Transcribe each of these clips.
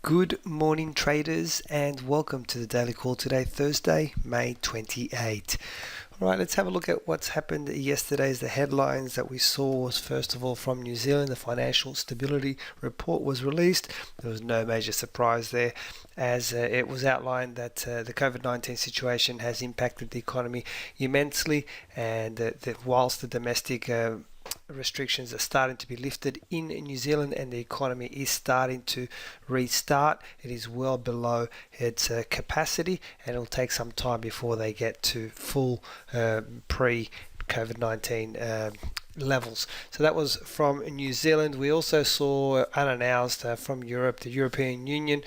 Good morning, traders, and welcome to the daily call today, Thursday, May 28. All right, let's have a look at what's happened yesterday. The headlines that we saw was, first of all, from New Zealand. The financial stability report was released. There was no major surprise there, as it was outlined that the COVID-19 situation has impacted the economy immensely, and that whilst the domestic restrictions are starting to be lifted in New Zealand and the economy is starting to restart, it is well below its capacity, and it'll take some time before they get to full pre-COVID-19 levels. So that was from New Zealand. We also saw unannounced from Europe, the European Union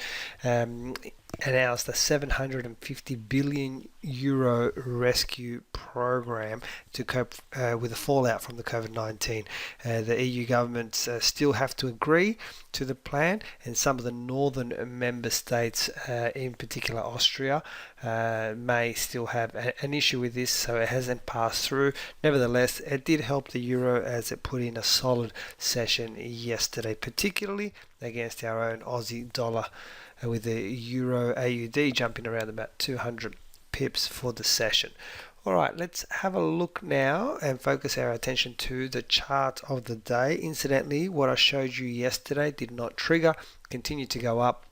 announced a 750 billion euro rescue program to cope with the fallout from the COVID-19. The EU governments still have to agree to the plan, and some of the northern member states, in particular Austria, may still have an issue with this, so it hasn't passed through. Nevertheless, it did help the euro as it put in a solid session yesterday, particularly against our own Aussie dollar, with the euro AUD jumping around about 200 pips for the session. All right, let's have a look now and focus our attention to the chart of the day. Incidentally, what I showed you yesterday did not trigger, continued to go up.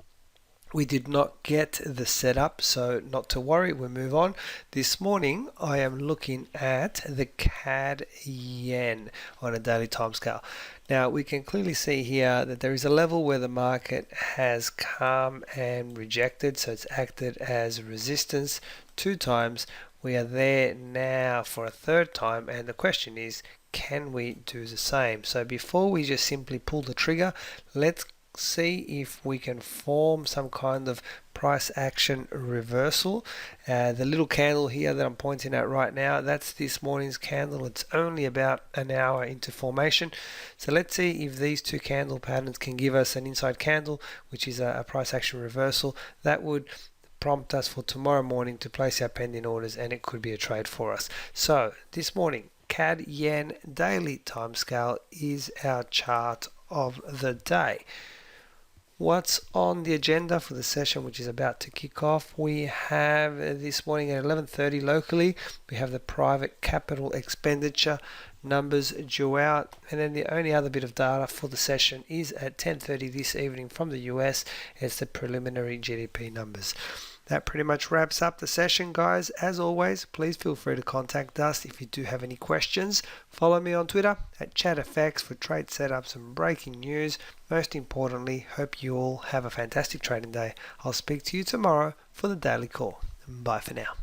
We did not get the setup, so not to worry, we'll move on. This morning, I am looking at the CAD yen on a daily timescale. Now, we can clearly see here that there is a level where the market has come and rejected, so it's acted as resistance 2 times. We are there now for a 3rd time, and the question is, can we do the same? So before we just simply pull the trigger, let's see if we can form some kind of price action reversal. The little candle here that I'm pointing at right now, that's this morning's candle. It's only about an hour into formation, so let's see if these 2 candle patterns can give us an inside candle, which is a price action reversal. That would prompt us for tomorrow morning to place our pending orders, and it could be a trade for us. So this morning, CAD yen daily timescale is our chart of the day. What's on the agenda for the session, which is about to kick off? We have this morning at 11:30 locally, we have the private capital expenditure numbers due out, and then the only other bit of data for the session is at 10:30 this evening from the US. It's the preliminary GDP numbers. That pretty much wraps up the session, guys. As always, please feel free to contact us if you do have any questions. Follow me on Twitter at ChatFX for trade setups and breaking news. Most importantly, hope you all have a fantastic trading day. I'll speak to you tomorrow for the daily call. Bye for now.